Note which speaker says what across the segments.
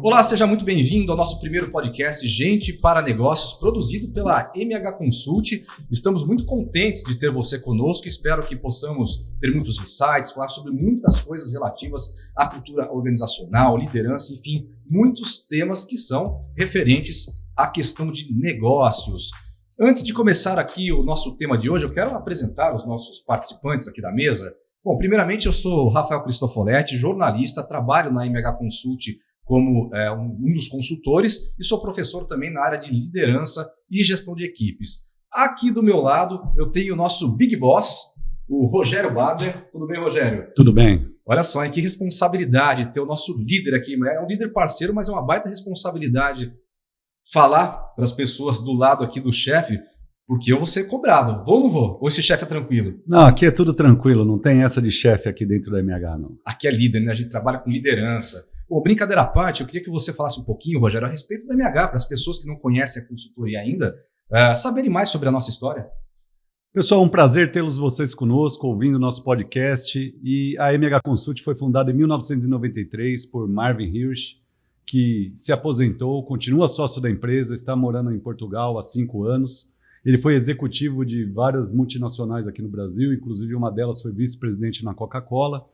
Speaker 1: Olá, seja muito bem-vindo ao nosso primeiro podcast Gente para Negócios, produzido pela MH Consult. Estamos muito contentes de ter você conosco, espero que possamos ter muitos insights, falar sobre muitas coisas relativas à cultura organizacional, liderança, enfim, muitos temas que são referentes à questão de negócios. Antes de começar aqui o nosso tema de hoje, eu quero apresentar os nossos participantes aqui da mesa. Bom, primeiramente eu sou Rafael Cristofoletti, jornalista, trabalho na MH Consult como um dos consultores e sou professor também na área de liderança e gestão de equipes. Aqui do meu lado eu tenho o nosso Big Boss, o Rogério Barber. Tudo bem, Rogério?
Speaker 2: Tudo bem.
Speaker 1: Olha só, que responsabilidade ter o nosso líder aqui. É um líder parceiro, mas é uma baita responsabilidade falar para as pessoas do lado aqui do chefe, porque eu vou ser cobrado. Vou ou não vou? Ou esse chefe é tranquilo?
Speaker 2: Não, aqui é tudo tranquilo, não tem essa de chefe aqui dentro da MH, não.
Speaker 1: Aqui é líder, né? A gente trabalha com liderança. Pô, brincadeira à parte, eu queria que você falasse um pouquinho, Rogério, a respeito da MH, para as pessoas que não conhecem a consultoria ainda, saberem mais sobre a nossa história.
Speaker 2: Pessoal, um prazer tê-los vocês conosco, ouvindo o nosso podcast. E a MH Consult foi fundada em 1993 por Marvin Hirsch, que se aposentou, continua sócio da empresa, está morando em Portugal há 5 anos. Ele foi executivo de várias multinacionais aqui no Brasil, inclusive uma delas foi vice-presidente na Coca-Cola,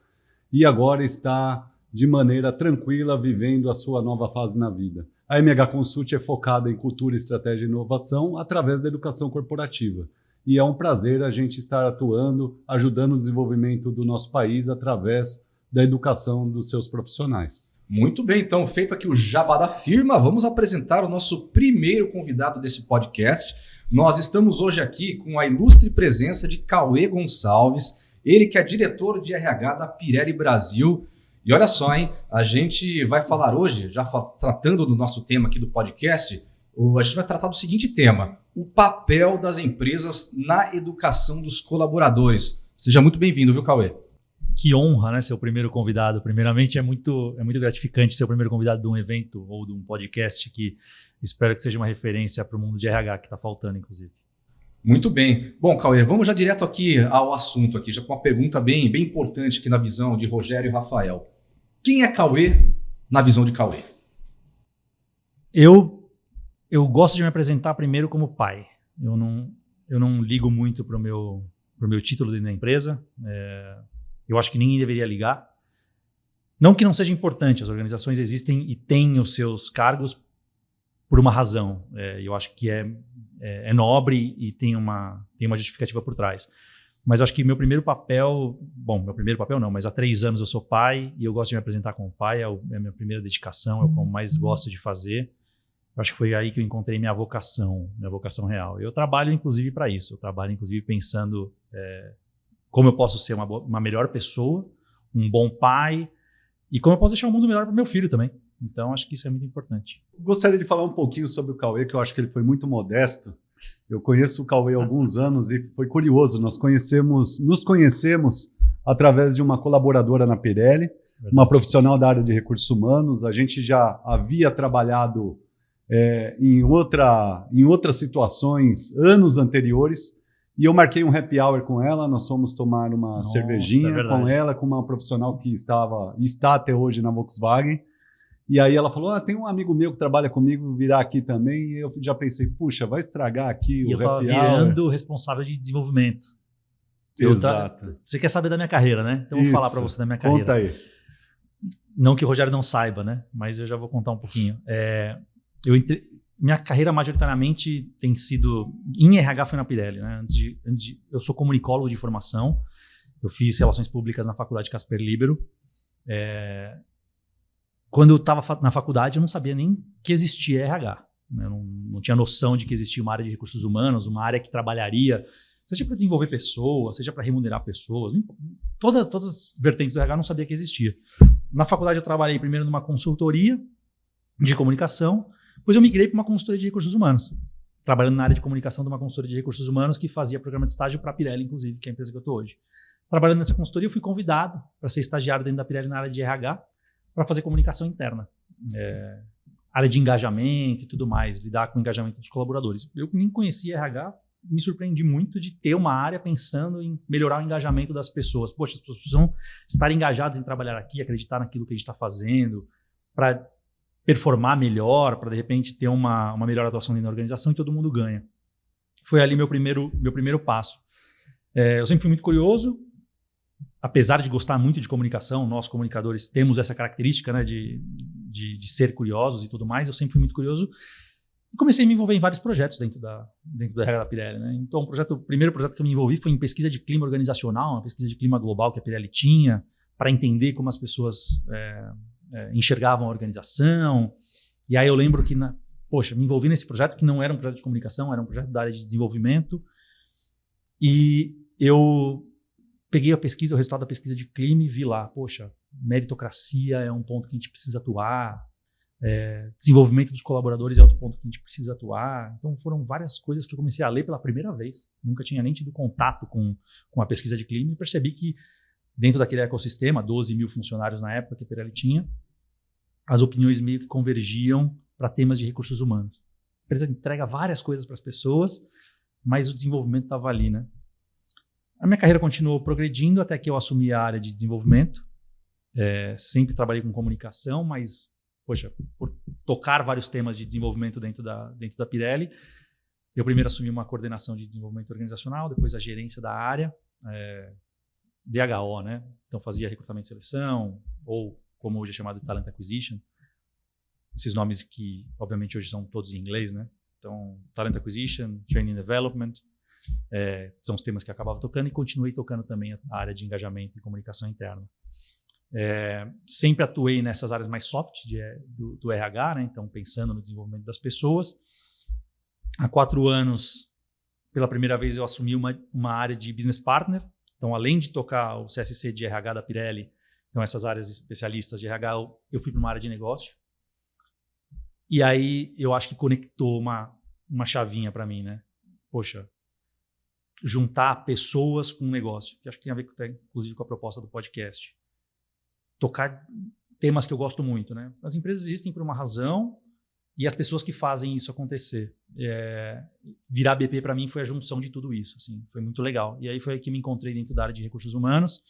Speaker 2: e agora está de maneira tranquila, vivendo a sua nova fase na vida. A MH Consult é focada em cultura, estratégia e inovação através da educação corporativa. E é um prazer a gente estar atuando, ajudando o desenvolvimento do nosso país através da educação dos seus profissionais.
Speaker 1: Muito bem, então, feito aqui o jabá da firma, vamos apresentar o nosso primeiro convidado desse podcast. Nós estamos hoje aqui com a ilustre presença de Cauê Gonçalves, ele que é diretor de RH da Pirelli Brasil. E olha só, hein, a gente vai falar hoje, já tratando do nosso tema aqui do podcast, a gente vai tratar do seguinte tema: o papel das empresas na educação dos colaboradores. Seja muito bem-vindo, viu, Cauê?
Speaker 3: Que honra, né, ser o primeiro convidado. Primeiramente, é muito gratificante ser o primeiro convidado de um evento ou de um podcast que espero que seja uma referência para o mundo de RH, que está faltando, inclusive.
Speaker 1: Muito bem. Bom, Cauê, vamos já direto aqui ao assunto, aqui, já com uma pergunta bem importante aqui na visão de Rogério e Rafael. Quem é Cauê na visão de Cauê?
Speaker 3: Eu gosto de me apresentar primeiro como pai. Eu não ligo muito para o meu título dentro da empresa. Eu acho que ninguém deveria ligar. Não que não seja importante, as organizações existem e têm os seus cargos por uma razão. Eu acho que é nobre e tem uma justificativa por trás. Mas acho que meu primeiro papel não, mas há 3 anos eu sou pai e eu gosto de me apresentar como pai, é a minha primeira dedicação, é o que eu mais gosto de fazer. Eu acho que foi aí que eu encontrei minha vocação real. Eu trabalho inclusive para isso, eu trabalho inclusive pensando como eu posso ser uma melhor pessoa, um bom pai e como eu posso deixar o mundo melhor para o meu filho também. Então, acho que isso é muito importante.
Speaker 2: Gostaria de falar um pouquinho sobre o Cauê, que eu acho que ele foi muito modesto. Eu conheço o Cauê há alguns anos e foi curioso. Nos conhecemos através de uma colaboradora na Pirelli, uma profissional da área de recursos humanos. A gente já havia trabalhado em outras situações anos anteriores e eu marquei um happy hour com ela. Nós fomos tomar uma cervejinha com ela, com uma profissional que está até hoje na Volkswagen. E aí ela falou, tem um amigo meu que trabalha comigo, virá aqui também. E eu já pensei, puxa, vai estragar aqui o happy hour.
Speaker 3: E eu estava virando responsável de desenvolvimento.
Speaker 2: Exato.
Speaker 3: Você quer saber da minha carreira, né? Então eu vou falar para você da minha carreira.
Speaker 2: Conta aí.
Speaker 3: Não que o Rogério não saiba, né? Mas eu já vou contar um pouquinho. Minha carreira majoritariamente tem sido... Em RH foi na Pirelli, né? Eu sou comunicólogo de formação. Eu fiz relações públicas na faculdade Casper Libero. Quando eu estava na faculdade, eu não sabia nem que existia RH. Eu não tinha noção de que existia uma área de recursos humanos, uma área que trabalharia, seja para desenvolver pessoas, seja para remunerar pessoas. Todas as vertentes do RH eu não sabia que existia. Na faculdade eu trabalhei primeiro numa consultoria de comunicação, depois eu migrei para uma consultoria de recursos humanos, trabalhando na área de comunicação de uma consultoria de recursos humanos que fazia programa de estágio para a Pirelli, inclusive, que é a empresa que eu estou hoje. Trabalhando nessa consultoria, eu fui convidado para ser estagiário dentro da Pirelli na área de RH, para fazer comunicação interna, área de engajamento e tudo mais, lidar com o engajamento dos colaboradores. Eu nem conhecia RH, me surpreendi muito de ter uma área pensando em melhorar o engajamento das pessoas. Poxa, as pessoas precisam estar engajadas em trabalhar aqui, acreditar naquilo que a gente está fazendo, para performar melhor, para de repente ter uma melhor atuação dentro da organização e todo mundo ganha. Foi ali meu primeiro passo. Eu sempre fui muito curioso, apesar de gostar muito de comunicação, nós comunicadores temos essa característica, né, de ser curiosos e tudo mais, eu sempre fui muito curioso e comecei a me envolver em vários projetos dentro do RH da Pirelli, né? Então o primeiro projeto que eu me envolvi foi em pesquisa de clima organizacional, uma pesquisa de clima global que a Pirelli tinha, para entender como as pessoas enxergavam a organização. E aí eu lembro que, me envolvi nesse projeto que não era um projeto de comunicação, era um projeto da área de desenvolvimento. E eu peguei o resultado da pesquisa de clima e vi lá, meritocracia é um ponto que a gente precisa atuar, desenvolvimento dos colaboradores é outro ponto que a gente precisa atuar. Então foram várias coisas que eu comecei a ler pela primeira vez. Nunca tinha nem tido contato com a pesquisa de clima e percebi que dentro daquele ecossistema, 12 mil funcionários na época que a Pirelli tinha, as opiniões meio que convergiam para temas de recursos humanos. A empresa entrega várias coisas para as pessoas, mas o desenvolvimento estava ali, né? A minha carreira continuou progredindo até que eu assumi a área de desenvolvimento. Sempre trabalhei com comunicação, mas, por tocar vários temas de desenvolvimento dentro da Pirelli, eu primeiro assumi uma coordenação de desenvolvimento organizacional, depois a gerência da área, DHO, né? Então fazia recrutamento e seleção, ou como hoje é chamado de Talent Acquisition. Esses nomes que, obviamente, hoje são todos em inglês, né? Então, Talent Acquisition, Training and Development, são os temas que eu acabava tocando e continuei tocando também a área de engajamento e comunicação interna. Sempre atuei nessas áreas mais soft do RH, né? Então pensando no desenvolvimento das pessoas. Há 4 anos, pela primeira vez, eu assumi uma área de Business Partner. Então, além de tocar o CSC de RH da Pirelli, então essas áreas especialistas de RH, eu fui para uma área de negócio. E aí eu acho que conectou uma chavinha para mim, né? Juntar pessoas com negócio, que acho que tem a ver, inclusive, com a proposta do podcast. Tocar temas que eu gosto muito, né? As empresas existem por uma razão e as pessoas que fazem isso acontecer. Virar BP para mim foi a junção de tudo isso, assim, foi muito legal. E aí foi aí que me encontrei dentro da área de recursos humanos.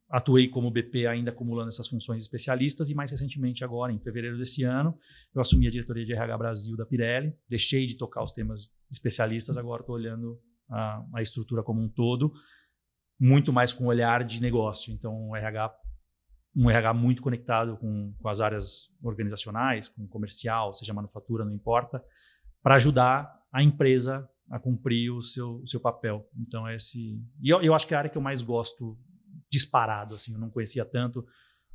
Speaker 3: Atuei como BP ainda acumulando essas funções especialistas e mais recentemente agora, em fevereiro desse ano, eu assumi a diretoria de RH Brasil da Pirelli, deixei de tocar os temas especialistas, agora estou olhando a estrutura como um todo, muito mais com o olhar de negócio. Então, um RH muito conectado com as áreas organizacionais, com comercial, seja manufatura, não importa, para ajudar a empresa a cumprir o seu papel. Então, E eu acho que é a área que eu mais gosto disparado, assim, eu não conhecia tanto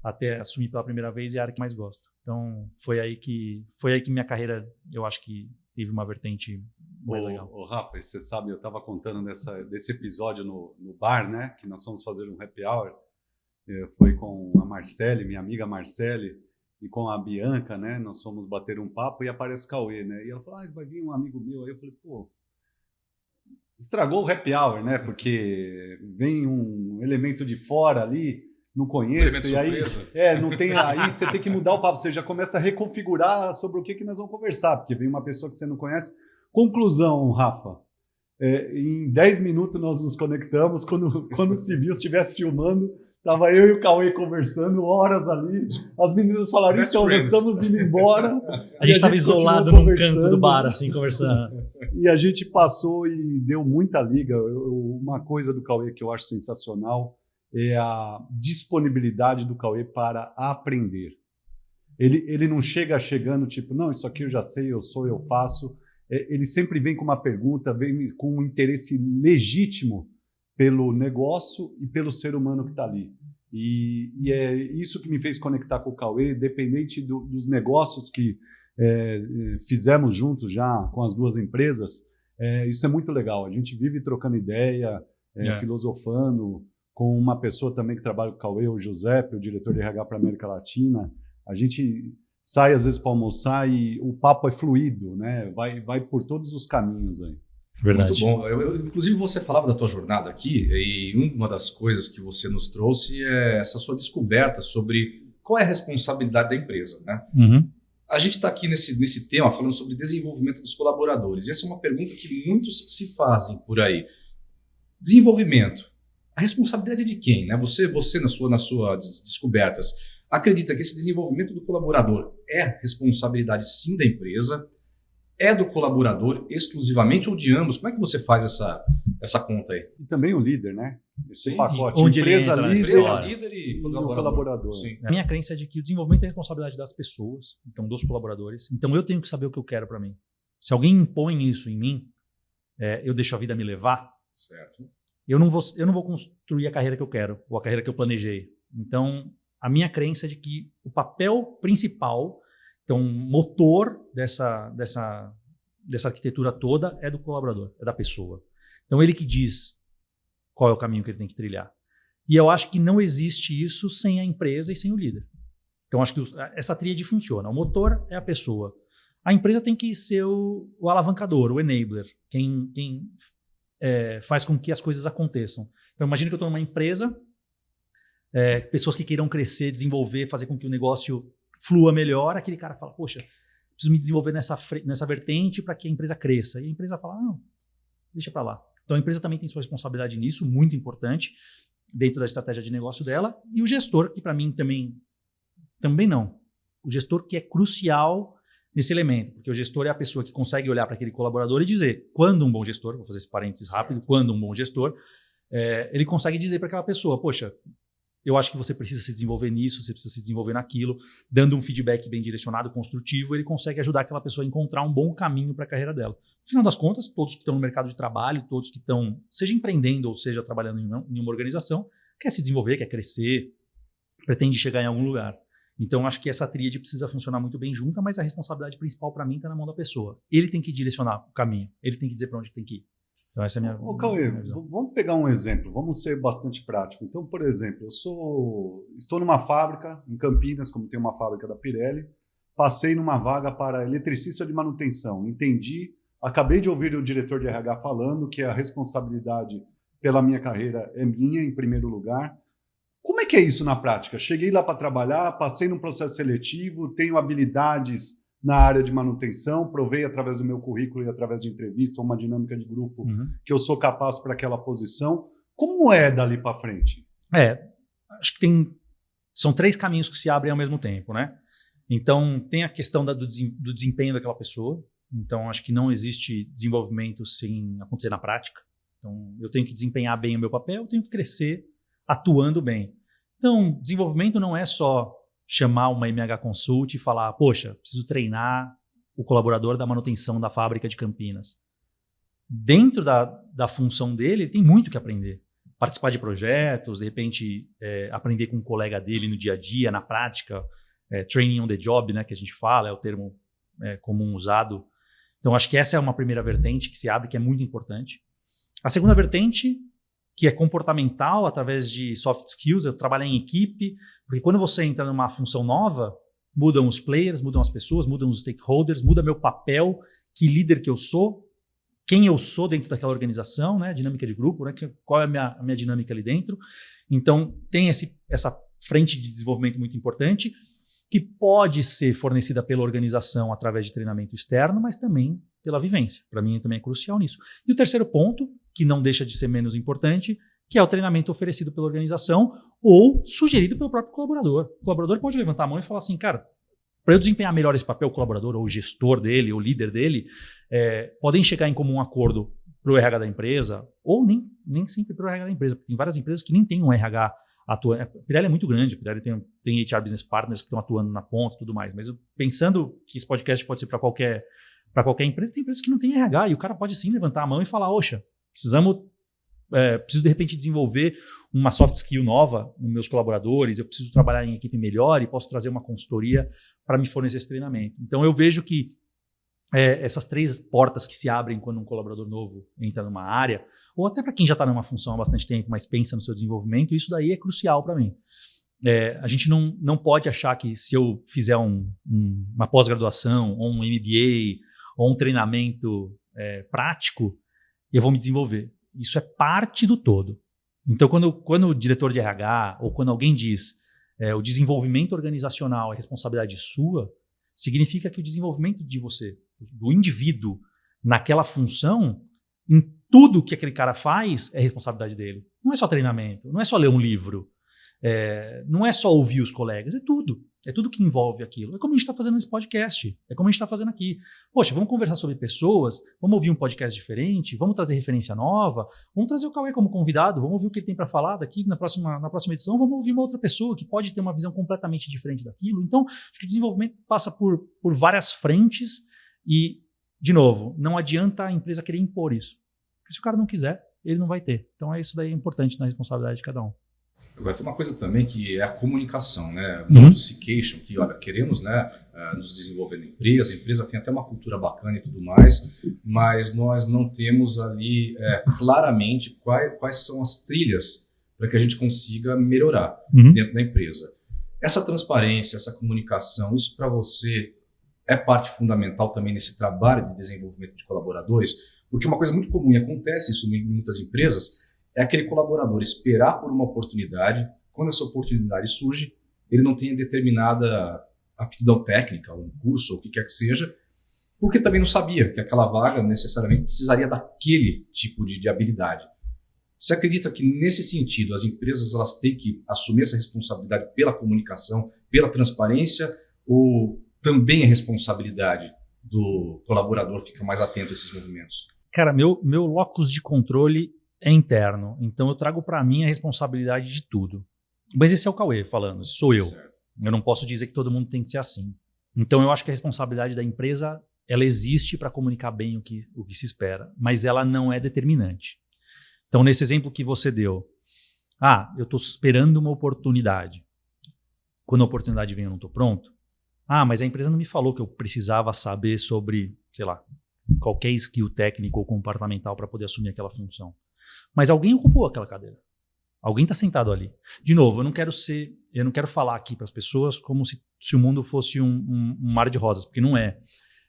Speaker 3: até assumir pela primeira vez, e é a área que mais gosto. Então, foi aí que minha carreira, eu acho que teve uma vertente mais legal.
Speaker 2: Rafa, você sabe, eu estava contando desse episódio no bar, né, que nós fomos fazer um happy hour, foi com a Marcele, minha amiga Marcele, e com a Bianca, né, nós fomos bater um papo e aparece o Cauê, né, e ela falou, vai vir um amigo meu, aí eu falei, estragou o happy hour, né? Porque vem um elemento de fora ali, não conheço, e aí não tem, aí você tem que mudar o papo, você já começa a reconfigurar sobre o que nós vamos conversar, porque vem uma pessoa que você não conhece. Conclusão, Rafa, em 10 minutos nós nos conectamos, quando se viu, se estivesse filmando, tava eu e o Cauê conversando horas ali, as meninas falaram, então nós estamos indo embora.
Speaker 3: A gente estava isolado num canto do bar, assim, conversando.
Speaker 2: E a gente passou e deu muita liga. Uma coisa do Cauê que eu acho sensacional é a disponibilidade do Cauê para aprender. Ele não chegando tipo, não, isso aqui eu já sei, eu faço. Ele sempre vem com uma pergunta, vem com um interesse legítimo pelo negócio e pelo ser humano que está ali. E é isso que me fez conectar com o Cauê, independente dos negócios que fizemos juntos já com as duas empresas. Isso é muito legal. A gente vive trocando ideia, filosofando com uma pessoa também que trabalha com o Cauê, o Giuseppe, o diretor de RH para a América Latina. A gente sai às vezes para almoçar e o papo é fluido, né? Vai por todos os caminhos aí.
Speaker 1: Verdade. Muito bom. Inclusive, você falava da tua jornada aqui e uma das coisas que você nos trouxe é essa sua descoberta sobre qual é a responsabilidade da empresa, né?
Speaker 3: Uhum.
Speaker 1: A gente está aqui nesse tema falando sobre desenvolvimento dos colaboradores. E essa é uma pergunta que muitos se fazem por aí. Desenvolvimento. A responsabilidade é de quem, né? Você nas suas descobertas, acredita que esse desenvolvimento do colaborador é responsabilidade sim da empresa, é do colaborador exclusivamente ou de ambos? Como é que você faz essa conta aí?
Speaker 2: E também o líder, né? Esse
Speaker 1: Sim.
Speaker 2: pacote,
Speaker 3: Onde
Speaker 2: empresa
Speaker 3: ele entra
Speaker 2: líder,
Speaker 1: Empresa, líder e
Speaker 2: e o
Speaker 1: colaborador.
Speaker 2: colaborador.
Speaker 1: Sim.
Speaker 3: A minha crença é de que o desenvolvimento é responsabilidade das pessoas, então dos colaboradores. Então eu tenho que saber o que eu quero para mim. Se alguém impõe isso em mim, eu deixo a vida me levar,
Speaker 1: Certo.
Speaker 3: eu não vou construir a carreira que eu quero, ou a carreira que eu planejei. Então, a minha crença é de que o papel principal, então, motor dessa arquitetura toda é do colaborador, é da pessoa. Então, ele que diz qual é o caminho que ele tem que trilhar. E eu acho que não existe isso sem a empresa e sem o líder. Então, acho que essa tríade funciona. O motor é a pessoa. A empresa tem que ser o alavancador, o enabler, quem faz com que as coisas aconteçam. Então, imagina que eu estou numa empresa, pessoas que queiram crescer, desenvolver, fazer com que o negócio flua melhor. Aquele cara fala, poxa, preciso me desenvolver nessa vertente para que a empresa cresça. E a empresa fala, não, deixa para lá. Então, a empresa também tem sua responsabilidade nisso, muito importante, dentro da estratégia de negócio dela. E o gestor, que para mim também não. O gestor que é crucial nesse elemento, porque o gestor é a pessoa que consegue olhar para aquele colaborador e dizer, quando um bom gestor, vou fazer esse parênteses rápido, quando um bom gestor, ele consegue dizer para aquela pessoa, poxa, eu acho que você precisa se desenvolver nisso, você precisa se desenvolver naquilo, dando um feedback bem direcionado, construtivo, ele consegue ajudar aquela pessoa a encontrar um bom caminho para a carreira dela. No final das contas, todos que estão no mercado de trabalho, todos que estão, seja empreendendo ou seja trabalhando em uma organização, quer se desenvolver, quer crescer, pretende chegar em algum lugar. Então, acho que essa tríade precisa funcionar muito bem junta, mas a responsabilidade principal para mim está na mão da pessoa. Ele tem que direcionar o caminho, ele tem que dizer para onde tem que ir. Então, essa é a minha,
Speaker 2: Cauê,
Speaker 3: minha visão.
Speaker 2: vamos pegar um exemplo, vamos ser bastante prático. Então, por exemplo, estou numa fábrica em Campinas, como tem uma fábrica da Pirelli, passei numa vaga para eletricista de manutenção, acabei de ouvir o diretor de RH falando que a responsabilidade pela minha carreira é minha, em primeiro lugar. Como é que é isso na prática? Cheguei lá para trabalhar, passei num processo seletivo, tenho habilidades na área de manutenção, provei através do meu currículo e através de entrevista, uma dinâmica de grupo, que eu sou capaz para aquela posição. Como é dali para frente?
Speaker 3: Acho que são 3 caminhos que se abrem ao mesmo tempo, né? Então, tem a questão do desempenho daquela pessoa. Então, acho que não existe desenvolvimento sem acontecer na prática. Então, eu tenho que desempenhar bem o meu papel, eu tenho que crescer atuando bem. Então, desenvolvimento não é só chamar uma MH Consult e falar, poxa, preciso treinar o colaborador da manutenção da fábrica de Campinas. Dentro da função dele, ele tem muito que aprender. Participar de projetos, de repente aprender com um colega dele no dia a dia, na prática, training on the job, né, que a gente fala, é o termo comum usado. Então, acho que essa é uma primeira vertente que se abre, que é muito importante. A segunda vertente, que é comportamental, através de soft skills, eu trabalho em equipe, porque quando você entra numa função nova, mudam os players, mudam as pessoas, mudam os stakeholders, muda meu papel, que líder que eu sou, quem eu sou dentro daquela organização, né, dinâmica de grupo, né, qual é a minha dinâmica ali dentro. Então, tem essa frente de desenvolvimento muito importante, que pode ser fornecida pela organização através de treinamento externo, mas também pela vivência. Para mim, também é crucial nisso. E o terceiro ponto, que não deixa de ser menos importante, que é o treinamento oferecido pela organização ou sugerido pelo próprio colaborador. O colaborador pode levantar a mão e falar assim, cara, para eu desempenhar melhor esse papel, o colaborador ou o gestor dele, ou o líder dele, podem chegar em comum acordo para o RH da empresa, ou nem sempre para o RH da empresa, porque tem várias empresas que nem têm um RH atuando. A Pirelli é muito grande, a Pirelli tem HR Business Partners que estão atuando na ponta e tudo mais, mas pensando que esse podcast pode ser para qualquer empresa, tem empresas que não têm RH, e o cara pode sim levantar a mão e falar, oxa, preciso de repente desenvolver uma soft skill nova nos meus colaboradores, eu preciso trabalhar em equipe melhor e posso trazer uma consultoria para me fornecer esse treinamento. Então eu vejo que essas 3 portas que se abrem quando um colaborador novo entra numa área, ou até para quem já está numa função há bastante tempo, mas pensa no seu desenvolvimento, isso daí é crucial para mim. A gente não pode achar que se eu fizer uma pós-graduação, ou um MBA, ou um treinamento prático, eu vou me desenvolver. Isso é parte do todo. Então, quando o diretor de RH, ou quando alguém diz o desenvolvimento organizacional é responsabilidade sua, significa que o desenvolvimento de você, do indivíduo, naquela função, em tudo que aquele cara faz, é responsabilidade dele. Não é só treinamento, não é só ler um livro. Não é só ouvir os colegas, é tudo. É tudo que envolve aquilo. É como a gente está fazendo nesse podcast. É como a gente está fazendo aqui. Poxa, vamos conversar sobre pessoas, vamos ouvir um podcast diferente, vamos trazer referência nova, vamos trazer o Cauê como convidado, vamos ouvir o que ele tem para falar daqui na próxima edição, vamos ouvir uma outra pessoa que pode ter uma visão completamente diferente daquilo. Então, acho que o desenvolvimento passa por várias frentes e, de novo, não adianta a empresa querer impor isso. Porque se o cara não quiser, ele não vai ter. Então, isso daí é importante na responsabilidade de cada um.
Speaker 1: Agora, tem uma coisa também que é a comunicação, né? Muitos se queixam que, olha, queremos, né, nos desenvolver na empresa, a empresa tem até uma cultura bacana e tudo mais, mas nós não temos ali claramente quais são as trilhas para que a gente consiga melhorar dentro da empresa. Essa transparência, essa comunicação, isso para você é parte fundamental também nesse trabalho de desenvolvimento de colaboradores? Porque uma coisa muito comum, e acontece isso em muitas empresas, é aquele colaborador esperar por uma oportunidade, quando essa oportunidade surge, ele não tem determinada aptidão técnica, um curso, ou o que quer que seja, porque também não sabia que aquela vaga necessariamente precisaria daquele tipo de habilidade. Você acredita que, nesse sentido, as empresas elas têm que assumir essa responsabilidade pela comunicação, pela transparência, ou também a responsabilidade do colaborador fica mais atento a esses movimentos?
Speaker 3: Cara, meu locus de controle é interno, então eu trago para mim a responsabilidade de tudo. Mas esse é o Cauê falando, sou eu. Certo. Eu não posso dizer que todo mundo tem que ser assim. Então eu acho que a responsabilidade da empresa, ela existe para comunicar bem o que se espera, mas ela não é determinante. Então nesse exemplo que você deu, eu estou esperando uma oportunidade. Quando a oportunidade vem eu não estou pronto. Mas a empresa não me falou que eu precisava saber sobre, sei lá, qualquer skill técnico ou comportamental para poder assumir aquela função. Mas alguém ocupou aquela cadeira. Alguém está sentado ali. De novo, eu não quero falar aqui para as pessoas como se o mundo fosse um mar de rosas, porque não é.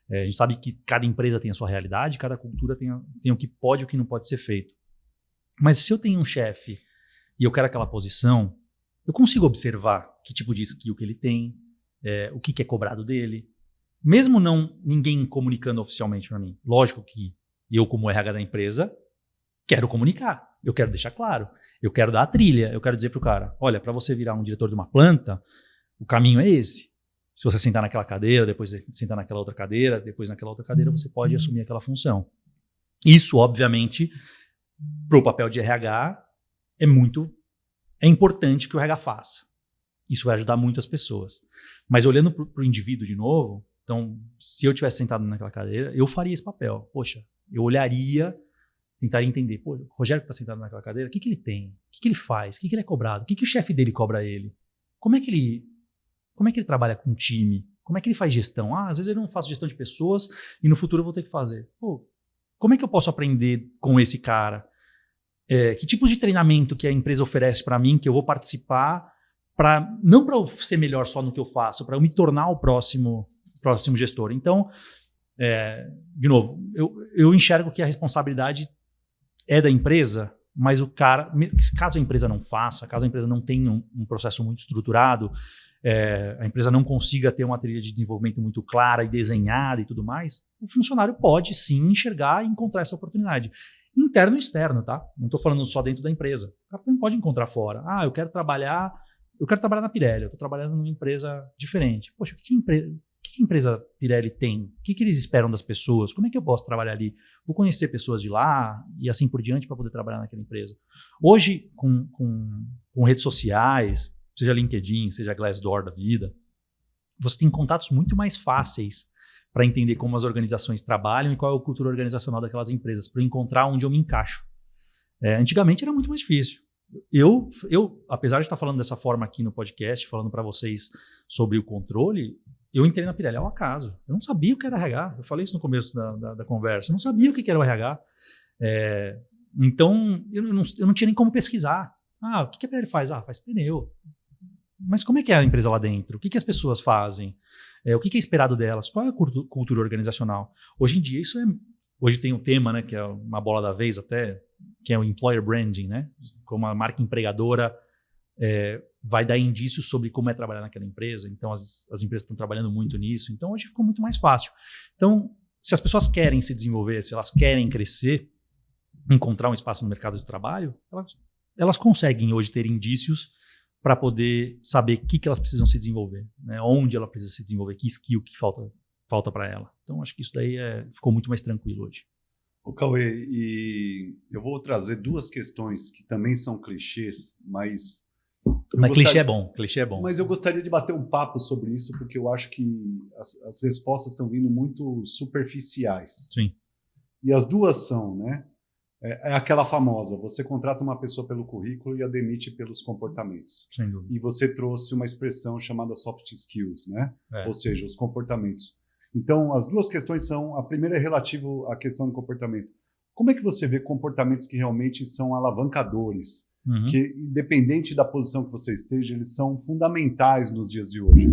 Speaker 3: A gente sabe que cada empresa tem a sua realidade, cada cultura tem o que pode e o que não pode ser feito. Mas se eu tenho um chefe e eu quero aquela posição, eu consigo observar que tipo de skill que ele tem, o que é cobrado dele, mesmo ninguém comunicando oficialmente para mim. Lógico que eu, como RH da empresa, quero comunicar, eu quero deixar claro, eu quero dar a trilha, eu quero dizer para o cara, olha, para você virar um diretor de uma planta, o caminho é esse. Se você sentar naquela cadeira, depois sentar naquela outra cadeira, depois naquela outra cadeira, você pode assumir aquela função. Isso, obviamente, para o papel de RH, é importante que o RH faça. Isso vai ajudar muito as pessoas. Mas olhando para o indivíduo de novo, então, se eu tivesse sentado naquela cadeira, eu faria esse papel. Poxa, eu olharia, tentaria entender. Pô, o Rogério que está sentado naquela cadeira, o que ele tem? O que ele faz? O que ele é cobrado? O que o chefe dele cobra ele? Como é que ele trabalha com o time? Como é que ele faz gestão? Às vezes eu não faço gestão de pessoas e no futuro eu vou ter que fazer. Pô, como é que eu posso aprender com esse cara? Que tipos de treinamento que a empresa oferece para mim que eu vou participar, não para eu ser melhor só no que eu faço, para eu me tornar o próximo gestor. Então, de novo, eu enxergo que a responsabilidade é da empresa, mas o cara, caso a empresa não faça, caso a empresa não tenha um processo muito estruturado, a empresa não consiga ter uma trilha de desenvolvimento muito clara e desenhada e tudo mais, o funcionário pode sim enxergar e encontrar essa oportunidade. Interno e externo, tá? Não estou falando só dentro da empresa. O cara também pode encontrar fora. Eu quero trabalhar na Pirelli, eu estou trabalhando numa empresa diferente. Poxa, o que a empresa Pirelli tem? O que eles esperam das pessoas? Como é que eu posso trabalhar ali? Vou conhecer pessoas de lá e assim por diante para poder trabalhar naquela empresa. Hoje, com redes sociais, seja LinkedIn, seja Glassdoor da vida, você tem contatos muito mais fáceis para entender como as organizações trabalham e qual é a cultura organizacional daquelas empresas, para encontrar onde eu me encaixo. Antigamente era muito mais difícil. Eu, apesar de estar falando dessa forma aqui no podcast, falando para vocês sobre o controle, eu entrei na Pirelli ao acaso. Eu não sabia o que era RH. Eu falei isso no começo da conversa. Eu não sabia o que era o RH. Então, eu não tinha nem como pesquisar. O que a Pirelli faz? Faz pneu. Mas como é que é a empresa lá dentro? O que as pessoas fazem? O que é esperado delas? Qual é a cultura organizacional? Hoje em dia, hoje tem um tema, né, que é uma bola da vez até, que é o employer branding, né? Como a marca empregadora vai dar indícios sobre como é trabalhar naquela empresa. Então, as empresas estão trabalhando muito nisso. Então, hoje ficou muito mais fácil. Então, se as pessoas querem se desenvolver, se elas querem crescer, encontrar um espaço no mercado de trabalho, elas conseguem hoje ter indícios para poder saber o que elas precisam se desenvolver, né? Onde ela precisa se desenvolver, que skill que falta para ela. Então, acho que isso daí ficou muito mais tranquilo hoje.
Speaker 2: O Cauê, e eu vou trazer duas questões que também são clichês, mas...
Speaker 3: Clichê é bom, clichê é bom.
Speaker 2: Mas eu gostaria de bater um papo sobre isso, porque eu acho que as respostas estão vindo muito superficiais.
Speaker 3: Sim.
Speaker 2: E as duas são, né? É aquela famosa, você contrata uma pessoa pelo currículo e a demite pelos comportamentos.
Speaker 3: Sem dúvida.
Speaker 2: E você trouxe uma expressão chamada soft skills, né? Ou seja, os comportamentos. Então, as duas questões são, a primeira é relativo à questão do comportamento. Como é que você vê comportamentos que realmente são alavancadores, que independente da posição que você esteja, eles são fundamentais nos dias de hoje?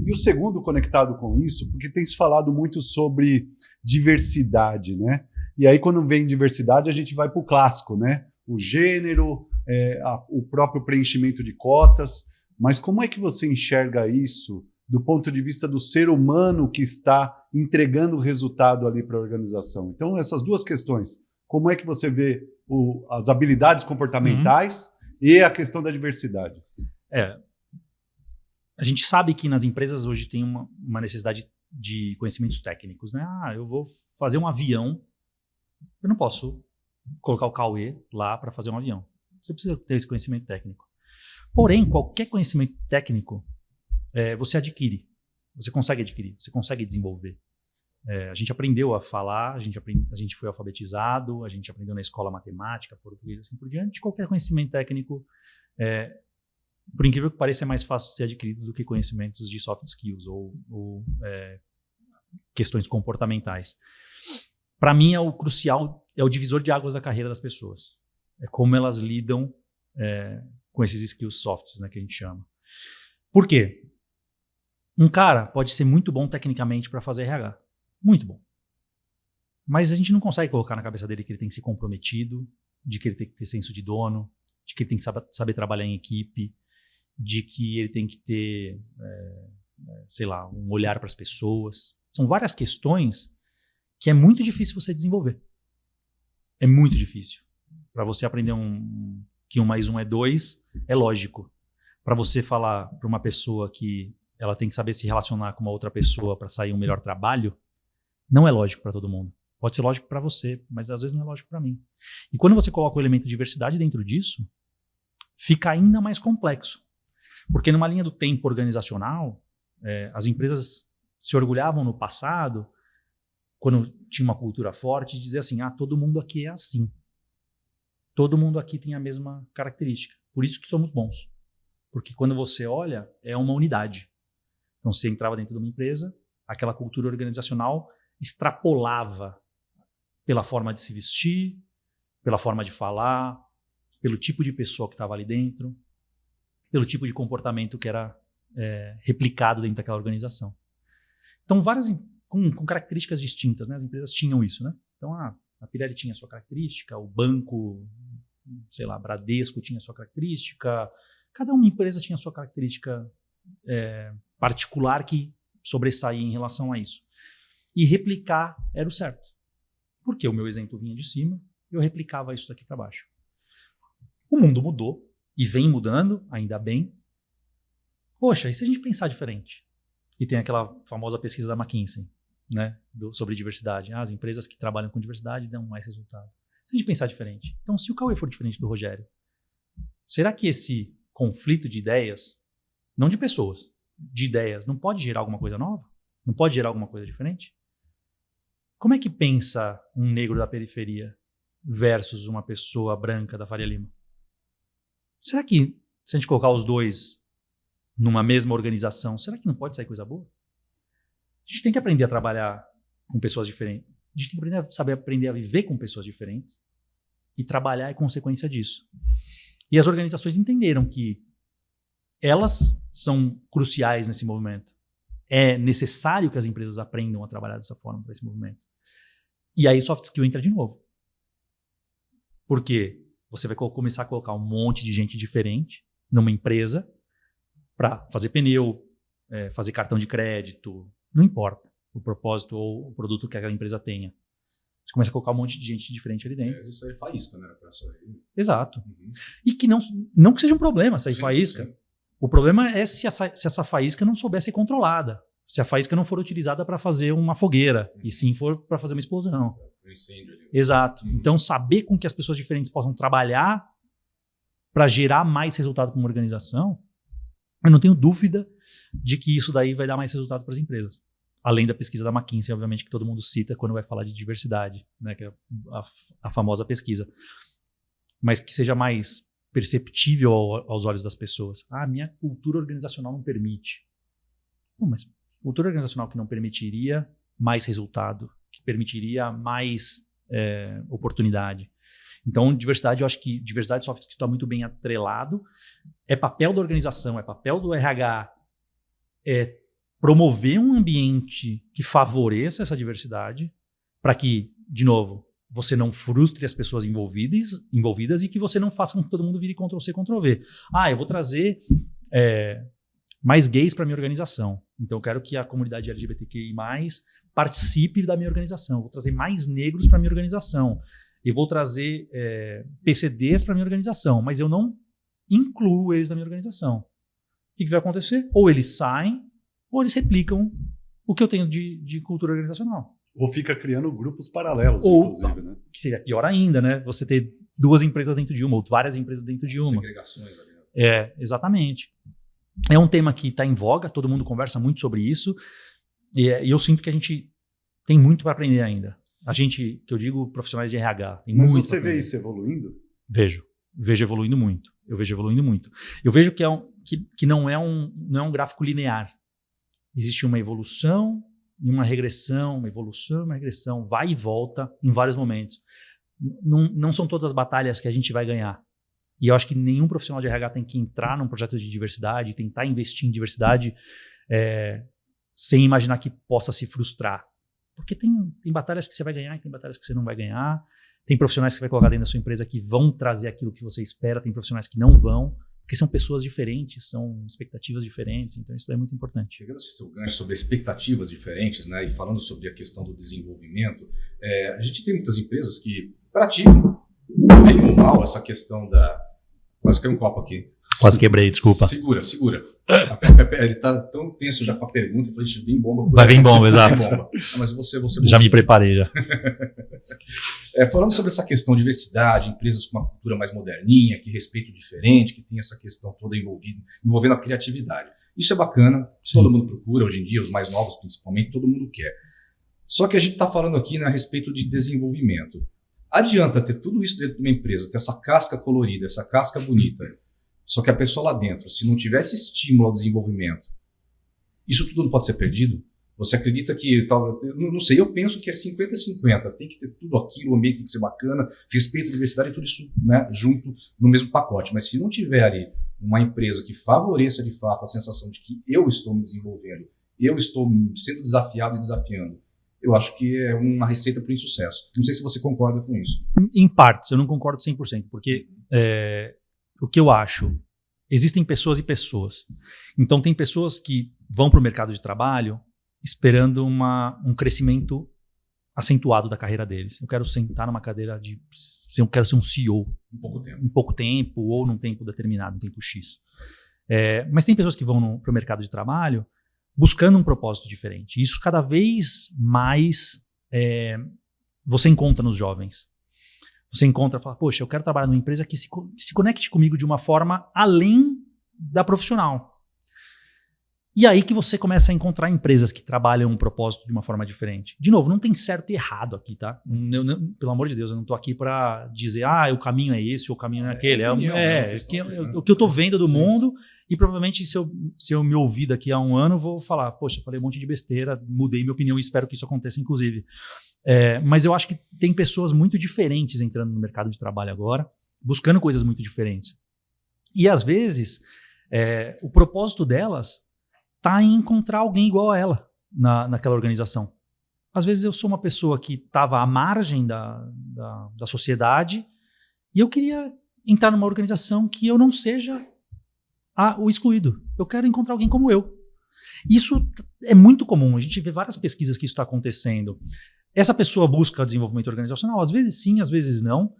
Speaker 2: E o segundo conectado com isso, porque tem se falado muito sobre diversidade, né? E aí, quando vem diversidade, a gente vai para o clássico, né? O gênero, o próprio preenchimento de cotas. Mas como é que você enxerga isso do ponto de vista do ser humano que está entregando o resultado ali para a organização? Então, essas duas questões. Como é que você vê as habilidades comportamentais e a questão da diversidade?
Speaker 3: A gente sabe que nas empresas hoje tem uma necessidade de conhecimentos técnicos, né? Eu vou fazer um avião. Eu não posso colocar o Cauê lá para fazer um avião. Você precisa ter esse conhecimento técnico. Porém, qualquer conhecimento técnico você adquire. Você consegue adquirir, você consegue desenvolver. A gente aprendeu a falar, a gente foi alfabetizado, a gente aprendeu na escola matemática, português, assim por diante. Qualquer conhecimento técnico, por incrível que pareça, é mais fácil de ser adquirido do que conhecimentos de soft skills ou questões comportamentais. Para mim, é o crucial, é o divisor de águas da carreira das pessoas. É como elas lidam com esses skills softs, né, que a gente chama. Por quê? Um cara pode ser muito bom tecnicamente para fazer RH. Muito bom. Mas a gente não consegue colocar na cabeça dele que ele tem que ser comprometido, de que ele tem que ter senso de dono, de que ele tem que saber trabalhar em equipe, de que ele tem que ter, sei lá, um olhar para as pessoas. São várias questões que é muito difícil você desenvolver. É muito difícil. Para você aprender que 1 mais 1 é 2, é lógico. Para você falar para uma pessoa que ela tem que saber se relacionar com uma outra pessoa para sair um melhor trabalho, não é lógico para todo mundo. Pode ser lógico para você, mas às vezes não é lógico para mim. E quando você coloca o elemento de diversidade dentro disso, fica ainda mais complexo. Porque numa linha do tempo organizacional, as empresas se orgulhavam no passado, quando tinha uma cultura forte, de dizer assim, todo mundo aqui é assim. Todo mundo aqui tem a mesma característica. Por isso que somos bons. Porque quando você olha, é uma unidade. Então, você entrava dentro de uma empresa, aquela cultura organizacional extrapolava pela forma de se vestir, pela forma de falar, pelo tipo de pessoa que estava ali dentro, pelo tipo de comportamento que era replicado dentro daquela organização. Então, várias com características distintas, né? As empresas tinham isso, né? Então, a Pirelli tinha a sua característica, o banco, sei lá, Bradesco tinha a sua característica, cada uma empresa tinha a sua característica particular que sobressaía em relação a isso. E replicar era o certo. Porque o meu exemplo vinha de cima, eu replicava isso daqui para baixo. O mundo mudou, e vem mudando, ainda bem. Poxa, e se a gente pensar diferente? E tem aquela famosa pesquisa da McKinsey, né, sobre diversidade. As empresas que trabalham com diversidade dão mais resultado. Se a gente pensar diferente. Então, se o Cauê for diferente do Rogério, será que esse conflito de ideias, não de pessoas, de ideias, não pode gerar alguma coisa nova? Não pode gerar alguma coisa diferente? Como é que pensa um negro da periferia versus uma pessoa branca da Faria Lima? Será que, se a gente colocar os dois numa mesma organização, será que não pode sair coisa boa? A gente tem que aprender a trabalhar com pessoas diferentes. A gente tem que aprender a viver com pessoas diferentes. E trabalhar é consequência disso. E as organizações entenderam que elas são cruciais nesse movimento. É necessário que as empresas aprendam a trabalhar dessa forma para esse movimento. E aí soft skill entra de novo. Por quê? Você vai começar a colocar um monte de gente diferente numa empresa para fazer pneu, fazer cartão de crédito, não importa o propósito ou o produto que aquela empresa tenha. Você começa a colocar um monte de gente diferente ali dentro.
Speaker 1: Isso aí é faísca, né?
Speaker 3: Exato. E que não que seja um problema sair faísca.
Speaker 1: Sim.
Speaker 3: O problema é se essa faísca não souber ser controlada. Se a faísca não for utilizada para fazer uma fogueira, e sim for para fazer uma explosão.
Speaker 1: Um incêndio ali.
Speaker 3: Exato. Então, saber com que as pessoas diferentes possam trabalhar para gerar mais resultado para uma organização, eu não tenho dúvida de que isso daí vai dar mais resultado para as empresas. Além da pesquisa da McKinsey, obviamente, que todo mundo cita quando vai falar de diversidade, né, que é a famosa pesquisa. Mas que seja mais perceptível aos olhos das pessoas. Minha cultura organizacional não permite. Mas cultura organizacional que não permitiria mais resultado, que permitiria mais oportunidade. Então, diversidade, eu acho que diversidade e soft skills está muito bem atrelado. É papel da organização, é papel do RH promover um ambiente que favoreça essa diversidade para que, de novo, você não frustre as pessoas envolvidas e que você não faça com que todo mundo vire Ctrl-C, Ctrl-V. Eu vou trazer mais gays para minha organização. Então, eu quero que a comunidade LGBTQI+, participe da minha organização. Eu vou trazer mais negros para minha organização. Eu vou trazer PCDs para minha organização, mas eu não incluo eles na minha organização. O que vai acontecer? Ou eles saem, ou eles replicam o que eu tenho de cultura organizacional.
Speaker 2: Ou fica criando grupos paralelos, inclusive, né?
Speaker 3: Que seria pior ainda, né? Você ter duas empresas dentro de uma, ou várias empresas dentro de uma.
Speaker 1: Segregações ali.
Speaker 3: Exatamente. É um tema que está em voga, todo mundo conversa muito sobre isso, e eu sinto que a gente tem muito para aprender ainda. A gente, que eu digo profissionais de RH, tem
Speaker 2: Mas
Speaker 3: muito.
Speaker 2: Você vê isso evoluindo?
Speaker 3: Vejo evoluindo muito. Eu vejo que não é um gráfico linear. Existe uma evolução e uma regressão, uma evolução e uma regressão, vai e volta em vários momentos. Não são todas as batalhas que a gente vai ganhar. E eu acho que nenhum profissional de RH tem que entrar num projeto de diversidade, tentar investir em diversidade sem imaginar que possa se frustrar. Porque tem batalhas que você vai ganhar e tem batalhas que você não vai ganhar. Tem profissionais que você vai colocar dentro da sua empresa que vão trazer aquilo que você espera, tem profissionais que não vão, porque são pessoas diferentes, são expectativas diferentes, então isso é muito importante.
Speaker 1: Chegando a seu gancho sobre expectativas diferentes, né, e falando sobre a questão do desenvolvimento, a gente tem muitas empresas que praticam, bem ou mal, essa questão da... Quase caiu um copo aqui.
Speaker 3: Quase quebrei, desculpa.
Speaker 1: Segura. Ele tá tão tenso já com a pergunta, eu falei, vem bomba.
Speaker 3: Vai vir bomba, exato.
Speaker 1: Mas você
Speaker 3: já me preparei, já.
Speaker 1: Falando sobre essa questão de diversidade, empresas com uma cultura mais moderninha, que respeita o diferente, que tem essa questão toda envolvendo a criatividade. Isso é bacana, todo mundo procura hoje em dia, os mais novos principalmente, todo mundo quer. Só que a gente está falando aqui, né, a respeito de desenvolvimento. Adianta ter tudo isso dentro de uma empresa, ter essa casca colorida, essa casca bonita, só que a pessoa lá dentro, se não tivesse estímulo ao desenvolvimento, isso tudo não pode ser perdido? Você acredita que, não sei, eu penso que é 50-50, tem que ter tudo aquilo, o ambiente tem que ser bacana, respeito à diversidade e tudo isso, né, junto no mesmo pacote. Mas se não tiver ali uma empresa que favoreça de fato a sensação de que eu estou me desenvolvendo, eu estou sendo desafiado e desafiando, eu acho que é uma receita para o insucesso. Não sei se você concorda com isso.
Speaker 3: Em partes, eu não concordo 100%, porque o que eu acho, existem pessoas e pessoas. Então tem pessoas que vão para o mercado de trabalho esperando um crescimento acentuado da carreira deles. Eu quero sentar numa cadeira eu quero ser um CEO. Em pouco tempo, ou num tempo determinado, um tempo X. Mas tem pessoas que vão para o mercado de trabalho buscando um propósito diferente. Isso cada vez mais você encontra nos jovens. Você encontra e fala, poxa, eu quero trabalhar numa empresa que se conecte comigo de uma forma além da profissional. E aí que você começa a encontrar empresas que trabalham um propósito de uma forma diferente. De novo, não tem certo e errado aqui, tá? Pelo amor de Deus, eu não tô aqui para dizer, o caminho é esse ou o caminho é aquele. O que eu tô vendo do mundo, e provavelmente se eu me ouvir daqui a um ano, eu vou falar, poxa, falei um monte de besteira, mudei minha opinião e espero que isso aconteça, inclusive. Mas eu acho que tem pessoas muito diferentes entrando no mercado de trabalho agora, buscando coisas muito diferentes. E às vezes, o propósito delas está em encontrar alguém igual a ela naquela organização. Às vezes eu sou uma pessoa que estava à margem da sociedade e eu queria entrar numa organização que eu não seja o excluído. Eu quero encontrar alguém como eu. Isso é muito comum. A gente vê várias pesquisas que isso está acontecendo. Essa pessoa busca desenvolvimento organizacional? Às vezes sim, às vezes não.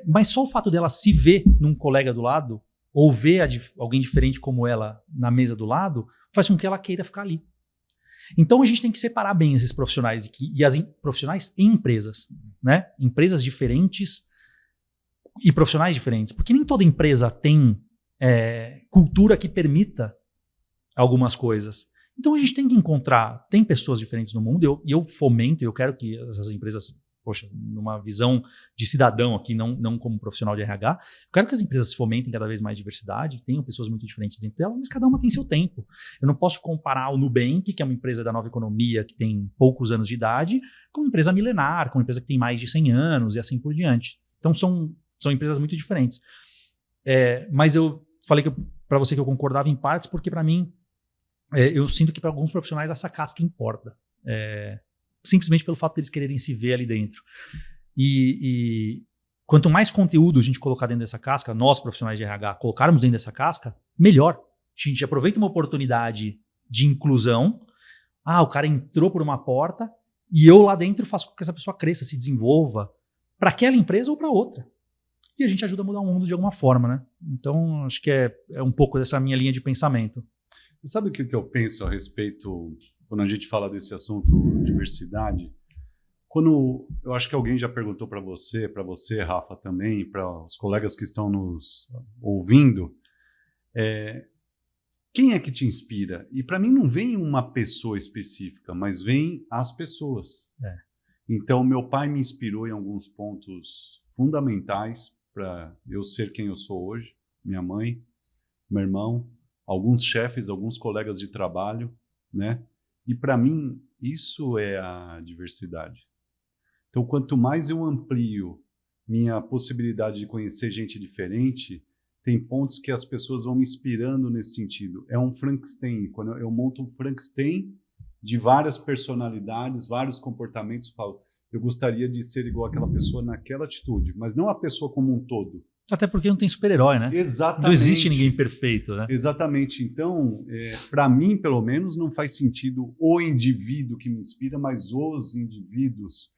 Speaker 3: Mas só o fato dela se ver num colega do lado, ou ver alguém diferente como ela na mesa do lado, faz com que ela queira ficar ali. Então a gente tem que separar bem esses profissionais e as profissionais em empresas, né? Empresas diferentes e profissionais diferentes. Porque nem toda empresa tem cultura que permita algumas coisas. Então a gente tem que encontrar, tem pessoas diferentes no mundo, e eu fomento, eu quero que essas empresas, numa visão de cidadão aqui, não como profissional de RH, eu quero que as empresas fomentem cada vez mais diversidade, tenham pessoas muito diferentes dentro delas, mas cada uma tem seu tempo. Eu não posso comparar o Nubank, que é uma empresa da nova economia, que tem poucos anos de idade, com uma empresa milenar, com uma empresa que tem mais de 100 anos e assim por diante. Então são empresas muito diferentes. Mas eu falei para você que eu concordava em partes, porque para mim, eu sinto que para alguns profissionais essa casca importa. Simplesmente pelo fato de eles quererem se ver ali dentro. E quanto mais conteúdo a gente colocar dentro dessa casca, nós profissionais de RH colocarmos dentro dessa casca, melhor. A gente aproveita uma oportunidade de inclusão. O cara entrou por uma porta e eu lá dentro faço com que essa pessoa cresça, se desenvolva para aquela empresa ou para outra. E a gente ajuda a mudar o mundo de alguma forma, né? Então, acho que é um pouco dessa minha linha de pensamento.
Speaker 2: Sabe o que eu penso a respeito, quando a gente fala desse assunto diversidade? Quando eu acho que alguém já perguntou para você, Rafa, também, para os colegas que estão nos ouvindo, quem é que te inspira? E para mim não vem uma pessoa específica, mas vem as pessoas. Então, meu pai me inspirou em alguns pontos fundamentais para eu ser quem eu sou hoje, minha mãe, meu irmão, alguns chefes, alguns colegas de trabalho, né? E para mim, isso é a diversidade. Então, quanto mais eu amplio minha possibilidade de conhecer gente diferente, tem pontos que as pessoas vão me inspirando nesse sentido. É um Frankenstein. Quando eu monto um Frankenstein de várias personalidades, vários comportamentos, eu falo, eu gostaria de ser igual àquela pessoa naquela atitude, mas não a pessoa como um todo.
Speaker 3: Até porque não tem super-herói, né?
Speaker 2: Exatamente.
Speaker 3: Não existe ninguém perfeito, né?
Speaker 2: Exatamente. Então, para mim, pelo menos, não faz sentido o indivíduo que me inspira, mas os indivíduos.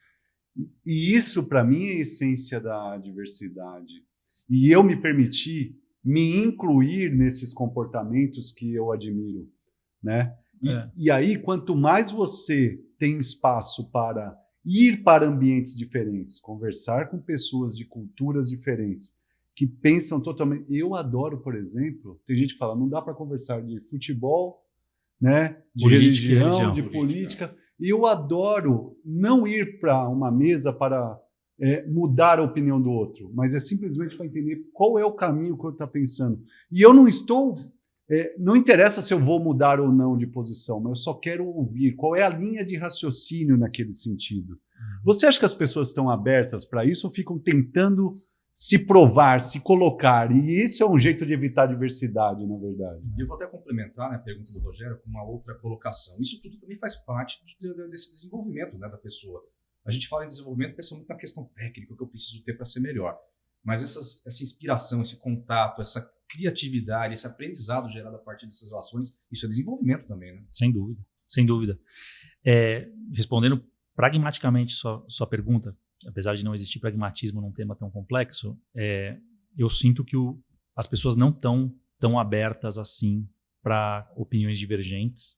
Speaker 2: E isso, para mim, é a essência da diversidade. E eu me permitir me incluir nesses comportamentos que eu admiro, né? E aí, quanto mais você tem espaço para ir para ambientes diferentes, conversar com pessoas de culturas diferentes, que pensam totalmente... Eu adoro, por exemplo, tem gente que fala, não dá para conversar de futebol, né, de religião, de política. E eu adoro não ir para uma mesa para mudar a opinião do outro, mas é simplesmente para entender qual é o caminho que eu estou pensando. E eu não estou... não interessa se eu vou mudar ou não de posição, mas eu só quero ouvir qual é a linha de raciocínio naquele sentido. Você acha que as pessoas estão abertas para isso ou ficam tentando se provar, se colocar? E isso é um jeito de evitar a diversidade, na verdade.
Speaker 1: E eu vou até complementar, né, a pergunta do Rogério com uma outra colocação. Isso tudo também faz parte desse desenvolvimento, né, da pessoa. A gente fala em desenvolvimento pensando muito na questão técnica, o que eu preciso ter para ser melhor. Mas essa inspiração, esse contato, essa criatividade, esse aprendizado gerado a partir dessas relações, isso é desenvolvimento também, né?
Speaker 3: Sem dúvida, sem dúvida. Respondendo pragmaticamente sua pergunta, apesar de não existir pragmatismo num tema tão complexo, eu sinto que as pessoas não estão tão abertas assim para opiniões divergentes.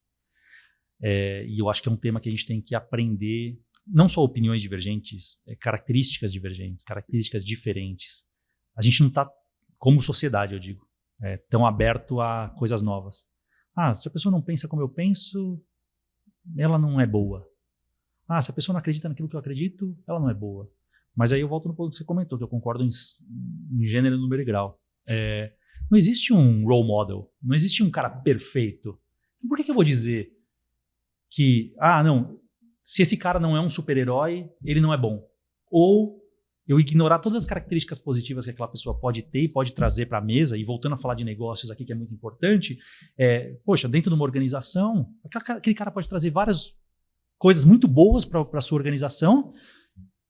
Speaker 3: E eu acho que é um tema que a gente tem que aprender, não só opiniões divergentes, características divergentes, características diferentes. A gente não está, como sociedade, eu digo, tão aberto a coisas novas. Se a pessoa não pensa como eu penso, ela não é boa. Se a pessoa não acredita naquilo que eu acredito, ela não é boa. Mas aí eu volto no ponto que você comentou, que eu concordo em gênero, número e grau. Não existe um role model, não existe um cara perfeito. Então por que eu vou dizer que, não, se esse cara não é um super-herói, ele não é bom? Ou eu ignorar todas as características positivas que aquela pessoa pode ter e pode trazer para a mesa, e voltando a falar de negócios aqui, que é muito importante, dentro de uma organização, aquele cara pode trazer várias coisas muito boas para a sua organização,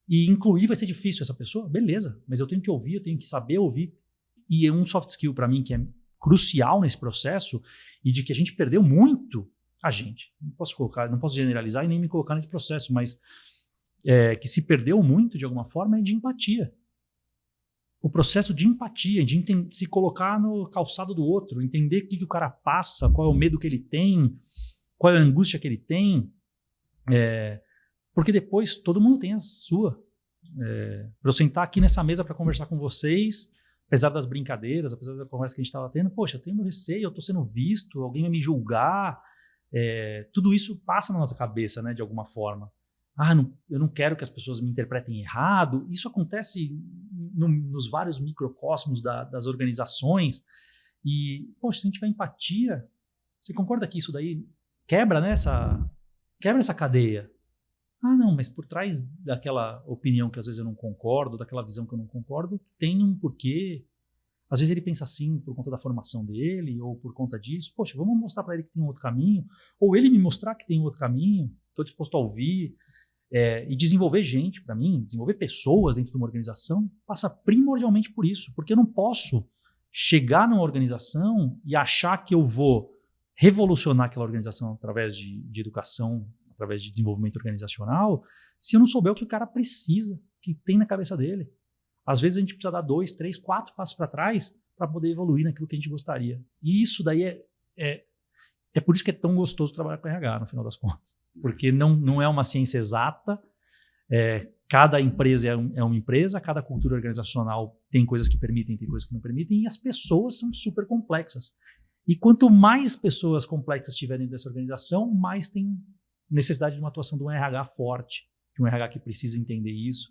Speaker 3: e incluir vai ser difícil essa pessoa, beleza, mas eu tenho que ouvir, eu tenho que saber ouvir. E um soft skill para mim que é crucial nesse processo, e de que a gente perdeu muito, não posso generalizar e nem me colocar nesse processo, mas que se perdeu muito, de alguma forma, é de empatia. O processo de empatia, de se colocar no calçado do outro, entender o que o cara passa, qual é o medo que ele tem, qual é a angústia que ele tem. Porque depois todo mundo tem a sua. Para eu sentar aqui nessa mesa para conversar com vocês, apesar das brincadeiras, apesar da conversa que a gente estava tendo, poxa, eu tenho meu receio, eu estou sendo visto, alguém vai me julgar. Tudo isso passa na nossa cabeça, né, de alguma forma. Eu não quero que as pessoas me interpretem errado. Isso acontece nos vários microcosmos das organizações. E, poxa, se a gente tiver empatia, você concorda que isso daí quebra, né, quebra essa cadeia? Não, mas por trás daquela opinião que às vezes eu não concordo, daquela visão que eu não concordo, tem um porquê. Às vezes ele pensa assim por conta da formação dele ou por conta disso. Poxa, vamos mostrar para ele que tem um outro caminho. Ou ele me mostrar que tem um outro caminho. Estou disposto a ouvir. E desenvolver gente, para mim, desenvolver pessoas dentro de uma organização, passa primordialmente por isso. Porque eu não posso chegar numa organização e achar que eu vou revolucionar aquela organização através de educação, através de desenvolvimento organizacional, se eu não souber o que o cara precisa, que tem na cabeça dele. Às vezes a gente precisa dar 2, 3, 4 passos para trás para poder evoluir naquilo que a gente gostaria. E isso daí é por isso que é tão gostoso trabalhar com RH, no final das contas. Porque não é uma ciência exata, cada empresa é uma empresa, cada cultura organizacional tem coisas que permitem, tem coisas que não permitem, e as pessoas são super complexas. E quanto mais pessoas complexas tiverem dessa organização, mais tem necessidade de uma atuação de um RH forte, de um RH que precisa entender isso.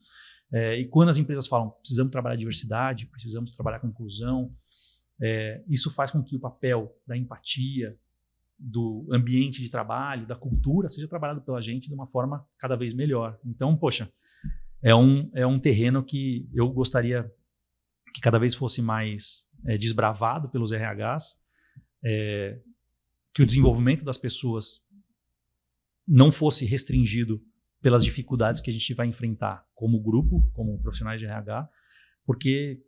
Speaker 3: E quando as empresas falam, precisamos trabalhar diversidade, precisamos trabalhar com inclusão, isso faz com que o papel da empatia, do ambiente de trabalho, da cultura, seja trabalhado pela gente de uma forma cada vez melhor. Então, poxa, é um terreno que eu gostaria que cada vez fosse mais desbravado pelos RHs, que o desenvolvimento das pessoas não fosse restringido pelas dificuldades que a gente vai enfrentar como grupo, como profissionais de RH, porque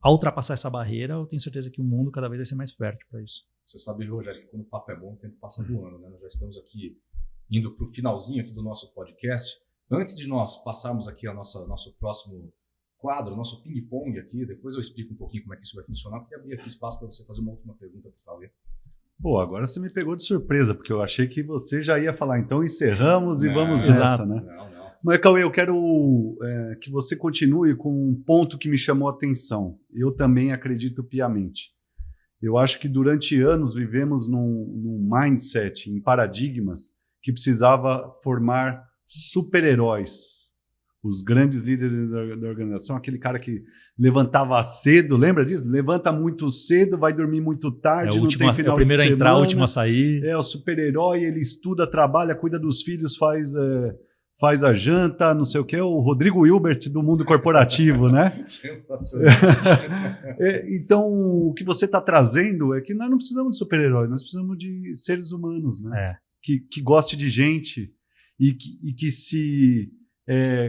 Speaker 3: ao ultrapassar essa barreira, eu tenho certeza que o mundo cada vez vai ser mais fértil para isso.
Speaker 1: Você sabe, Rogério, que quando o papo é bom, o tempo passa voando, né? Nós já estamos aqui indo para o finalzinho aqui do nosso podcast. Antes de nós passarmos aqui a nosso próximo quadro, nosso ping-pong aqui, depois eu explico um pouquinho como é que isso vai funcionar, porque abrir aqui espaço para você fazer uma última pergunta para o Cauê.
Speaker 2: Pô, agora você me pegou de surpresa, porque eu achei que você já ia falar, então encerramos e vamos
Speaker 3: exato.
Speaker 2: nessa, né?
Speaker 1: Não.
Speaker 2: Mas, Cauê, eu quero que você continue com um ponto que me chamou a atenção. Eu também acredito piamente. Eu acho que durante anos vivemos num mindset, em paradigmas, que precisava formar super-heróis. Os grandes líderes da organização, aquele cara que levantava cedo, lembra disso? Levanta muito cedo, vai dormir muito tarde, não tem final de semana. É o
Speaker 3: primeiro a entrar, o último a sair.
Speaker 2: É o super-herói, ele estuda, trabalha, cuida dos filhos, faz a janta, não sei o quê, o Rodrigo Hilbert do mundo corporativo, né?
Speaker 1: Sensacional.
Speaker 2: Então, o que você está trazendo é que nós não precisamos de super-herói, nós precisamos de seres humanos, né? Que gostem de gente e que se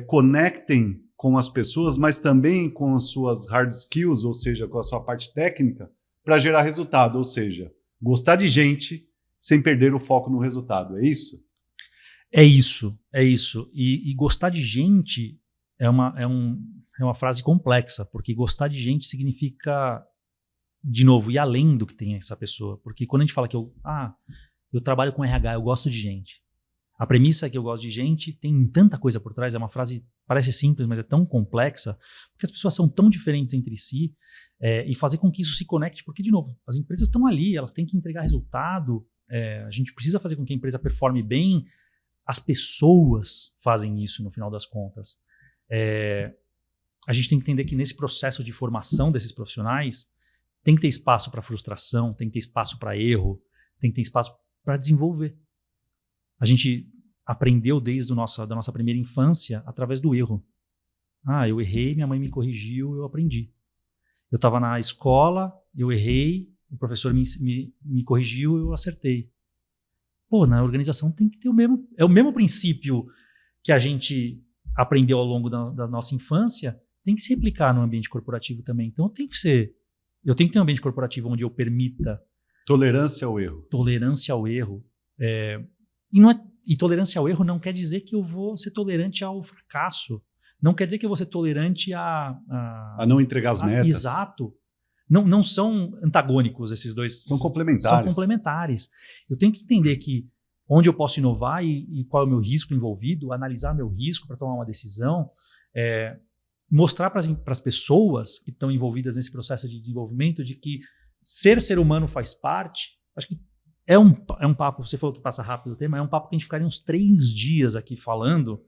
Speaker 2: conectem com as pessoas, mas também com as suas hard skills, ou seja, com a sua parte técnica, para gerar resultado, ou seja, gostar de gente sem perder o foco no resultado, é isso?
Speaker 3: É isso. E gostar de gente é uma frase complexa, porque gostar de gente significa, de novo, ir além do que tem essa pessoa. Porque quando a gente fala que eu trabalho com RH, eu gosto de gente. A premissa é que eu gosto de gente, tem tanta coisa por trás, é uma frase, parece simples, mas é tão complexa, porque as pessoas são tão diferentes entre si, e fazer com que isso se conecte, porque, de novo, as empresas estão ali, elas têm que entregar resultado, a gente precisa fazer com que a empresa performe bem. As pessoas fazem isso no final das contas. A gente tem que entender que nesse processo de formação desses profissionais tem que ter espaço para frustração, tem que ter espaço para erro, tem que ter espaço para desenvolver. A gente aprendeu desde da nossa primeira infância através do erro. Eu errei, minha mãe me corrigiu, eu aprendi. Eu estava na escola, eu errei, o professor me corrigiu, eu acertei. Na organização tem que ter o mesmo princípio que a gente aprendeu ao longo da nossa infância, tem que se replicar no ambiente corporativo também. Então eu tenho que ter um ambiente corporativo onde eu permita
Speaker 2: tolerância ao erro.
Speaker 3: Tolerância ao erro. E tolerância ao erro não quer dizer que eu vou ser tolerante ao fracasso. Não quer dizer que eu vou ser tolerante
Speaker 2: a não entregar as metas.
Speaker 3: Exato. Não são antagônicos esses dois.
Speaker 2: São complementares.
Speaker 3: São complementares. Eu tenho que entender que onde eu posso inovar e qual é o meu risco envolvido, analisar meu risco para tomar uma decisão, mostrar para as pessoas que estão envolvidas nesse processo de desenvolvimento de que ser humano faz parte. Acho que é um papo, você falou que passa rápido o tema, é um papo que a gente ficaria uns 3 dias aqui falando.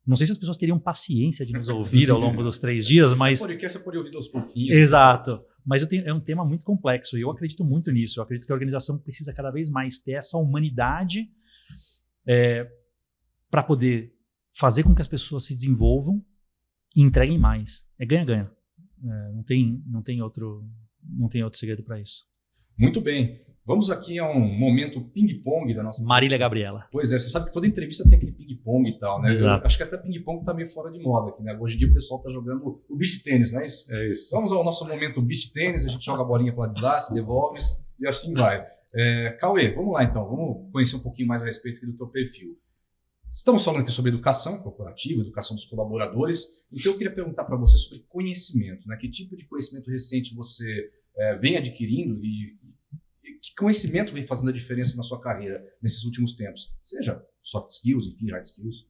Speaker 3: Não sei se as pessoas teriam paciência de nos ouvir ao longo dos 3 dias, mas...
Speaker 1: Você pode ouvir aos pouquinhos.
Speaker 3: Exato. Mas é um tema muito complexo e eu acredito muito nisso. Eu acredito que a organização precisa cada vez mais ter essa humanidade para poder fazer com que as pessoas se desenvolvam e entreguem mais. É ganha-ganha. Não tem outro segredo para isso.
Speaker 1: Muito bem. Vamos aqui a um momento ping-pong da nossa
Speaker 3: Marília
Speaker 1: entrevista.
Speaker 3: Gabriela.
Speaker 1: Pois é, você sabe que toda entrevista tem aquele ping-pong e tal, né?
Speaker 3: Exato.
Speaker 1: Eu acho que até ping-pong tá meio fora de moda aqui, né? Hoje em dia o pessoal tá jogando o beach tênis, não é isso?
Speaker 2: É isso.
Speaker 1: Vamos ao nosso momento beach tênis, a gente joga a bolinha para lá de lá, se devolve e assim vai. Cauê, vamos lá então, vamos conhecer um pouquinho mais a respeito aqui do teu perfil. Estamos falando aqui sobre educação corporativa, educação dos colaboradores, então eu queria perguntar para você sobre conhecimento, né? Que tipo de conhecimento recente você vem adquirindo e que conhecimento vem fazendo a diferença na sua carreira nesses últimos tempos? Seja soft skills, enfim, hard skills.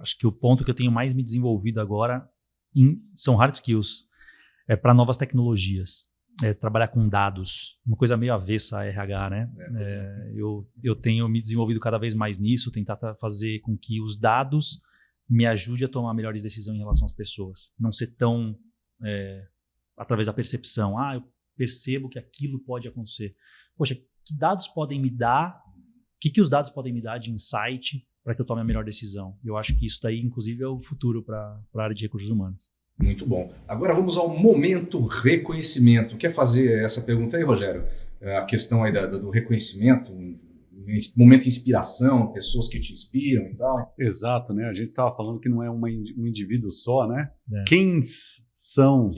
Speaker 3: Acho que o ponto que eu tenho mais me desenvolvido agora são hard skills. Para novas tecnologias. Trabalhar com dados. Uma coisa meio avessa a RH, né? Eu tenho me desenvolvido cada vez mais nisso, tentar fazer com que os dados me ajudem a tomar melhores decisões em relação às pessoas. Não ser tão através da percepção. Eu percebo que aquilo pode acontecer. Poxa, que dados podem me dar? O que os dados podem me dar de insight para que eu tome a melhor decisão? Eu acho que isso daí, inclusive, é o futuro para a área de recursos humanos.
Speaker 1: Muito bom. Agora vamos ao momento reconhecimento. Quer fazer essa pergunta aí, Rogério? A questão aí do reconhecimento, momento de inspiração, pessoas que te inspiram e tal.
Speaker 2: Exato, né? A gente estava falando que não é um indivíduo só, né? Quem são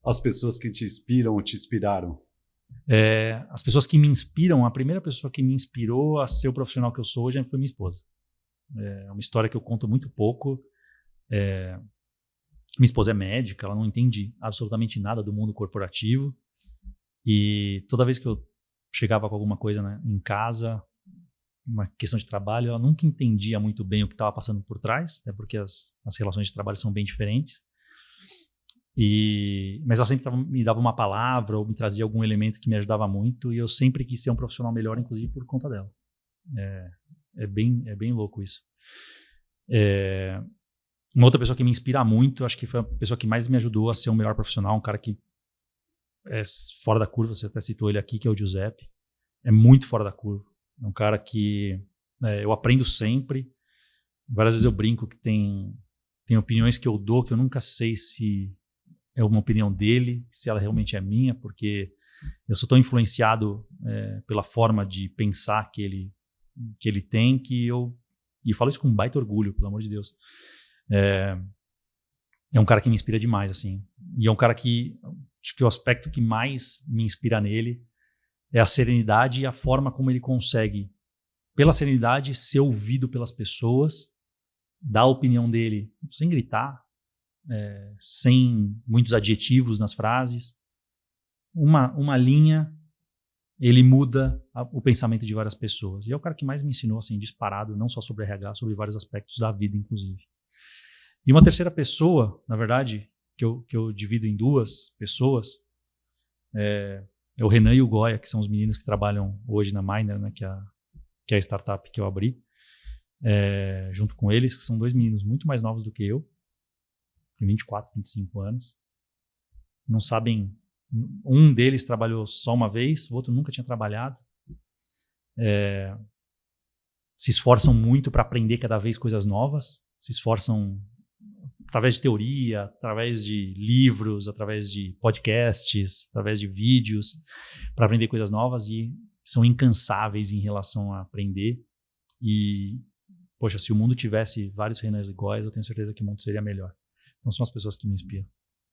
Speaker 2: as pessoas que te inspiram ou te inspiraram?
Speaker 3: As pessoas que me inspiram, a primeira pessoa que me inspirou a ser o profissional que eu sou hoje foi minha esposa. É uma história que eu conto muito pouco. Minha esposa é médica, ela não entende absolutamente nada do mundo corporativo. E toda vez que eu chegava com alguma coisa, né, em casa, uma questão de trabalho, ela nunca entendia muito bem o que estava passando por trás, porque as relações de trabalho são bem diferentes. Mas ela sempre me dava uma palavra ou me trazia algum elemento que me ajudava muito, e eu sempre quis ser um profissional melhor, inclusive por conta dela. É bem louco isso. Uma outra pessoa que me inspira muito, acho que foi a pessoa que mais me ajudou a ser um melhor profissional, um cara que é fora da curva, você até citou ele aqui, que é o Giuseppe. É muito fora da curva. É um cara que eu aprendo sempre. Várias vezes eu brinco que tem opiniões que eu dou que eu nunca sei se é uma opinião dele, se ela realmente é minha, porque eu sou tão influenciado pela forma de pensar que ele tem, que eu falo isso com um baita orgulho, pelo amor de Deus. É um cara que me inspira demais, assim. E é um cara que, acho que o aspecto que mais me inspira nele é a serenidade e a forma como ele consegue, pela serenidade, ser ouvido pelas pessoas, dar a opinião dele sem gritar, sem muitos adjetivos nas frases. Uma linha, ele muda o pensamento de várias pessoas. E é o cara que mais me ensinou, assim, disparado, não só sobre RH, sobre vários aspectos da vida, inclusive. E uma terceira pessoa, na verdade, que eu divido em 2 pessoas, é o Renan e o Goya, que são os meninos que trabalham hoje na Miner, né, que é a startup que eu abri, junto com eles, que são 2 meninos muito mais novos do que eu, tem 24, 25 anos. Não sabem, um deles trabalhou só uma vez, o outro nunca tinha trabalhado. Se esforçam muito para aprender cada vez coisas novas, se esforçam através de teoria, através de livros, através de podcasts, através de vídeos, para aprender coisas novas, e são incansáveis em relação a aprender. E, poxa, se o mundo tivesse vários Renans iguais, eu tenho certeza que o mundo seria melhor. Então são as pessoas que me inspiram.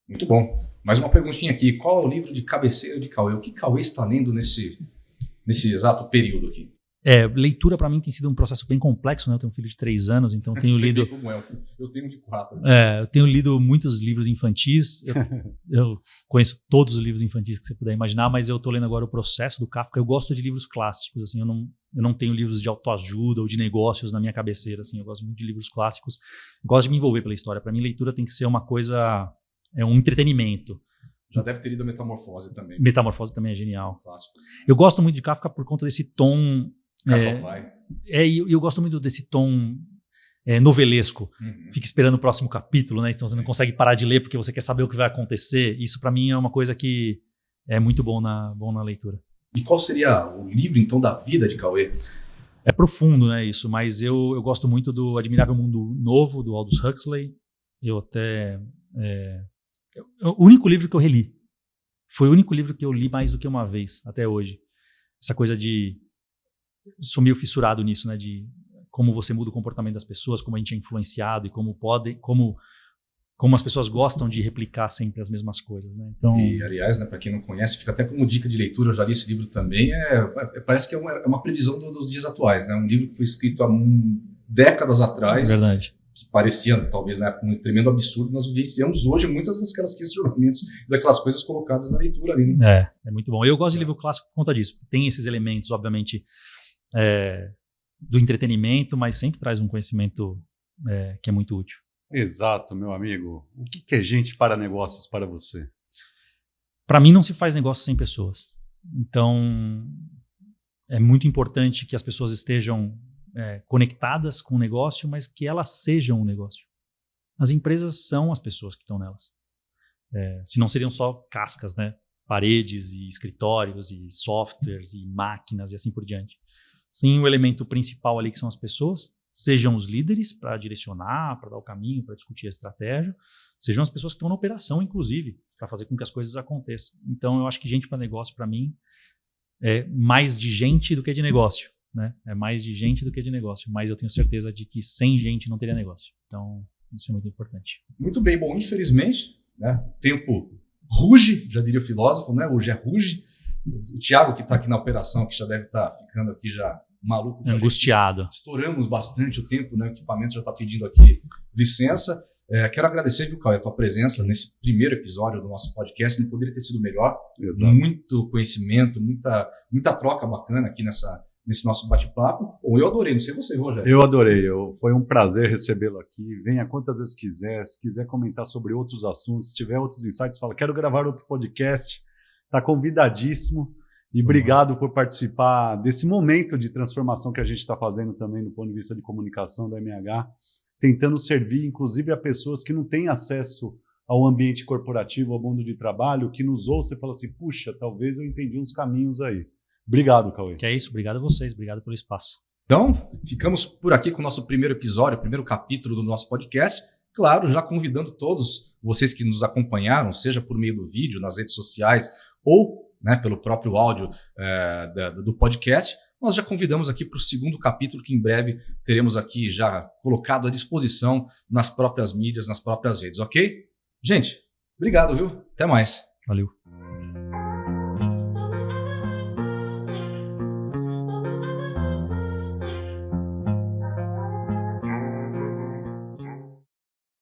Speaker 1: Muito bom. Mais uma perguntinha aqui. Qual é o livro de cabeceira de Cauê? O que Cauê está lendo nesse exato período aqui?
Speaker 3: Leitura para mim tem sido um processo bem complexo, né? Eu tenho um filho de 3 anos, então eu tenho lido...
Speaker 1: Como é? Eu tenho de 4.
Speaker 3: Eu tenho lido muitos livros infantis. Eu conheço todos os livros infantis que você puder imaginar, mas eu estou lendo agora O Processo, do Kafka. Eu gosto de livros clássicos, assim, eu não tenho livros de autoajuda ou de negócios na minha cabeceira, assim, eu gosto muito de livros clássicos. Eu gosto de me envolver pela história. Para mim, leitura tem que ser uma coisa, um entretenimento.
Speaker 1: Já deve ter lido a Metamorfose também.
Speaker 3: Metamorfose também é genial.
Speaker 1: Clássico.
Speaker 3: Eu gosto muito de Kafka por conta desse tom...
Speaker 1: E
Speaker 3: eu gosto muito desse tom novelesco. Fica esperando o próximo capítulo, né? Então você não consegue parar de ler porque você quer saber o que vai acontecer. Isso para mim é uma coisa que é muito bom na leitura.
Speaker 1: E qual seria o livro, então, da vida de Cauê?
Speaker 3: É profundo, né, isso, mas eu gosto muito do Admirável Mundo Novo, do Aldous Huxley. O único livro que eu reli. Foi o único livro que eu li mais do que uma vez, até hoje. Essa coisa de... Sou meio fissurado nisso, né? De como você muda o comportamento das pessoas, como a gente é influenciado e como as pessoas gostam de replicar sempre as mesmas coisas, né? Então...
Speaker 1: E, aliás, né, para quem não conhece, fica até como dica de leitura, eu já li esse livro também, parece que é uma previsão dos dias atuais, né? Um livro que foi escrito há décadas atrás,
Speaker 3: verdade,
Speaker 1: que parecia, talvez, né, um tremendo absurdo, nós vivenciamos hoje muitas daquelas questionamentos, daquelas coisas colocadas na leitura ali, né?
Speaker 3: É muito bom. Eu gosto de livro clássico por conta disso. Tem esses elementos, obviamente, do entretenimento, mas sempre traz um conhecimento que é muito útil.
Speaker 2: Exato, meu amigo. O que é gente para negócios para você?
Speaker 3: Para mim não se faz negócio sem pessoas. Então é muito importante que as pessoas estejam conectadas com o negócio, mas que elas sejam o negócio. As empresas são as pessoas que estão nelas. Se não seriam só cascas, né? Paredes e escritórios e softwares e máquinas e assim por diante. Sim, o elemento principal ali que são as pessoas, sejam os líderes para direcionar, para dar o caminho, para discutir a estratégia, sejam as pessoas que estão na operação, inclusive, para fazer com que as coisas aconteçam. Então, eu acho que gente para negócio, para mim, é mais de gente do que de negócio, né? É mais de gente do que de negócio, mas eu tenho certeza de que sem gente não teria negócio. Então, isso é muito importante.
Speaker 1: Muito bem, bom, infelizmente, né, o tempo ruge, já diria o filósofo, né? Hoje ruge. O Thiago, que está aqui na operação, que já deve estar ficando aqui já maluco.
Speaker 3: Angustiado.
Speaker 1: Estouramos bastante o tempo, né? O equipamento já está pedindo aqui licença. Quero agradecer, viu, Cauê, a tua presença nesse primeiro episódio do nosso podcast. Não poderia ter sido melhor.
Speaker 2: Exato.
Speaker 1: Muito conhecimento, muita troca bacana aqui nesse nosso bate-papo. Bom, eu adorei, não sei você, Rogério.
Speaker 2: Eu adorei, foi um prazer recebê-lo aqui. Venha quantas vezes quiser, se quiser comentar sobre outros assuntos, se tiver outros insights, fala, quero gravar outro podcast. Está convidadíssimo e obrigado por participar desse momento de transformação que a gente está fazendo também do ponto de vista de comunicação da MH, tentando servir inclusive a pessoas que não têm acesso ao ambiente corporativo, ao mundo de trabalho, que nos ouça e fala assim, puxa, talvez eu entendi uns caminhos aí. Obrigado, Cauê.
Speaker 3: Que é isso, obrigado a vocês, obrigado pelo espaço.
Speaker 1: Então, ficamos por aqui com o nosso primeiro episódio, o primeiro capítulo do nosso podcast. Claro, já convidando todos vocês que nos acompanharam, seja por meio do vídeo, nas redes sociais, ou, né, pelo próprio áudio do podcast, nós já convidamos aqui para o segundo capítulo, que em breve teremos aqui já colocado à disposição nas próprias mídias, nas próprias redes, ok? Gente, obrigado, viu? Até mais.
Speaker 3: Valeu.